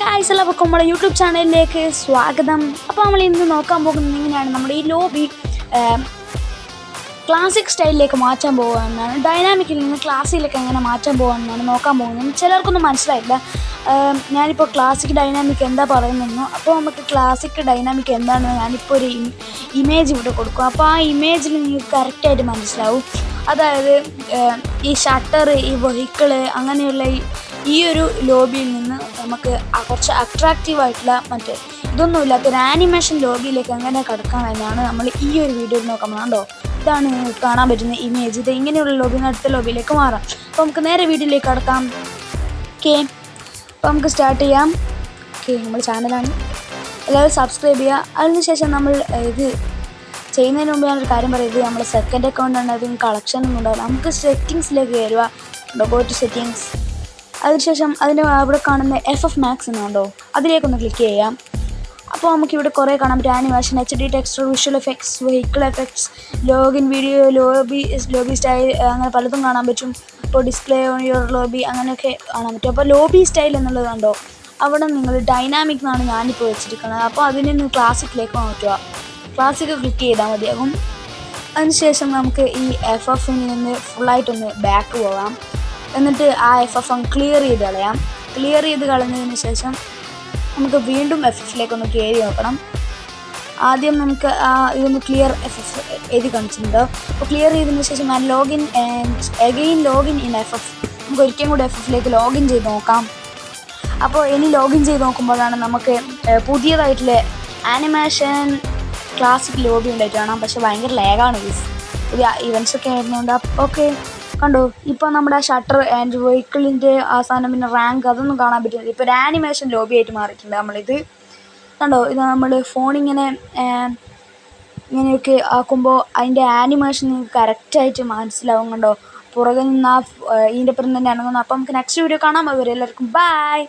Guys എല്ലാവർക്കും നമ്മുടെ YouTube ചാനലിലേക്ക് സ്വാഗതം. അപ്പോൾ നമ്മൾ ഇന്ന് നോക്കാൻ പോകുന്നത് എങ്ങനെയാണ് നമ്മുടെ ഈ ലോബി ക്ലാസിക് സ്റ്റൈലിലേക്ക് മാറ്റാൻ പോകുന്നതാണ്. ഡൈനാമിക്കിൽ നിന്ന് ക്ലാസിക്കിലേക്ക് എങ്ങനെ മാറ്റാൻ പോകുന്നതാണ് നോക്കാൻ പോകുന്നത്. ചിലർക്കൊന്നും മനസ്സിലായില്ല ഞാനിപ്പോൾ ക്ലാസിക് ഡൈനാമിക് എന്താ പറയുന്നു. അപ്പോൾ നമുക്ക് ക്ലാസിക് ഡൈനാമിക് എന്താണെന്ന് ഞാനിപ്പോൾ ഒരു ഇമേജ് ഇവിടെ കൊടുക്കും. അപ്പോൾ ആ ഇമേജിൽ നിങ്ങൾക്ക് കറക്റ്റായിട്ട് മനസ്സിലാവും. അതായത് ഈ ഷട്ടർ, ഈ വെഹിക്കിള്, അങ്ങനെയുള്ള ഈ ഒരു ലോബിയിൽ നിന്ന് നമുക്ക് കുറച്ച് അട്രാക്റ്റീവായിട്ടുള്ള ഇതൊന്നുമില്ലാത്തൊരു ആനിമേഷൻ ലോബിയിലേക്ക് എങ്ങനെ കിടക്കാം എന്നാണ് നമ്മൾ ഈ ഒരു വീഡിയോയിൽ നോക്കാൻ പോകുന്നുണ്ടോ. ഇതാണ് കാണാൻ പറ്റുന്ന ഇമേജ്. ഇത് ഇങ്ങനെയുള്ള ലോബിയിൽ നിന്ന് അടുത്ത ലോബിയിലേക്ക് മാറാം. അപ്പോൾ നമുക്ക് നേരെ വീഡിയോയിലേക്ക് കിടക്കാം. ഓക്കെ, അപ്പോൾ നമുക്ക് സ്റ്റാർട്ട് ചെയ്യാം. ഓക്കെ, നമ്മുടെ ചാനലാണ്, എല്ലാവരും സബ്സ്ക്രൈബ് ചെയ്യുക. അതിനുശേഷം നമ്മൾ ഇത് ചെയ്യുന്നതിന് മുമ്പ് ഞാനൊരു കാര്യം പറയുന്നത്, നമ്മുടെ സെക്കൻഡ് അക്കൗണ്ടാണ്, അതിന് കളക്ഷൻ ഒന്നും ഉണ്ടാവില്ല. നമുക്ക് സെറ്റിങ്സിലേക്ക് കയറുക, ഗോ ടു സെറ്റിങ്സ്. അതിനുശേഷം അവിടെ കാണുന്ന FF Max എന്നുണ്ടോ, അതിലേക്കൊന്ന് ക്ലിക്ക് ചെയ്യാം. അപ്പോൾ നമുക്കിവിടെ കുറേ കാണാൻ പറ്റും. Animation, HD texture, visual effects, vehicle effects, login video, lobby style, അങ്ങനെ പലതും കാണാൻ പറ്റും. ഇപ്പോൾ ഡിസ്പ്ലേ ഓൺ യുവർ ലോബി അങ്ങനെയൊക്കെ കാണാൻ പറ്റും. അപ്പോൾ ലോബി സ്റ്റൈൽ എന്നുള്ളത് കണ്ടോ, അവിടെ നിങ്ങൾ ഡൈനാമിക് എന്നാണ് ഞാനിപ്പോൾ വെച്ചിരിക്കുന്നത്. അപ്പോൾ അതിൽ നിന്ന് ക്ലാസിക്കിലേക്ക് മാറ്റുക. ക്ലാസിക്ക് ക്ലിക്ക് ചെയ്താൽ മതിയാകും. അതിനുശേഷം നമുക്ക് ഈ FFൽ നിന്ന് ഫുള്ളായിട്ടൊന്ന് ബാക്ക് പോകാം. എന്നിട്ട് ആ FF ക്ലിയർ ചെയ്ത് കളയാം. ക്ലിയർ ചെയ്ത് കളഞ്ഞതിന് ശേഷം നമുക്ക് വീണ്ടും FFലേക്കൊന്ന് കയറി നോക്കണം. ആദ്യം നമുക്ക് ഇതൊന്ന് ക്ലിയർ FF എഴുതി കാണിച്ചിട്ടുണ്ട്. അപ്പോൾ ക്ലിയർ ചെയ്തതിന് ശേഷം ഞാൻ ലോഗിൻ ഇൻ FF, നമുക്ക് ഒരിക്കലും കൂടി FFലേക്ക് ലോഗിൻ ചെയ്ത് നോക്കാം. അപ്പോൾ ഇനി ലോഗിൻ ചെയ്ത് നോക്കുമ്പോഴാണ് നമുക്ക് പുതിയതായിട്ടുള്ള ആനിമേഷൻ ക്ലാസിക് ലോബി ഉണ്ടായിട്ട് കാണാം. പക്ഷെ ഭയങ്കര ലാഗാണ് പുതിയ ഇവൻറ്റ്സൊക്കെ ആയിരുന്നുണ്ട്. ഓക്കെ, കണ്ടോ, ഇപ്പോൾ നമ്മുടെ ഷട്ടർ ആൻഡ് വെഹിക്കിളിൻ്റെ അവസാനം പിന്നെ റാങ്ക് അതൊന്നും കാണാൻ പറ്റുന്നില്ല. ഇപ്പോൾ ഒരു ആനിമേഷൻ ലോബി ആയിട്ട് മാറിയിട്ടുണ്ട് നമ്മളിത്. കണ്ടോ, ഇത് നമ്മൾ ഫോണിങ്ങനെ ഇങ്ങനെയൊക്കെ ആക്കുമ്പോൾ അതിൻ്റെ ആനിമേഷൻ കറക്റ്റായിട്ട് മനസ്സിലാവും. കണ്ടോ, പുറകിൽ നിന്ന് ഇതിൻ്റെ ഒപ്പം തന്നെ അനങ്ങുന്നു. അപ്പോൾ നമുക്ക് നെക്സ്റ്റ് വീഡിയോ കാണാം. അവരെല്ലാവർക്കും ബൈ.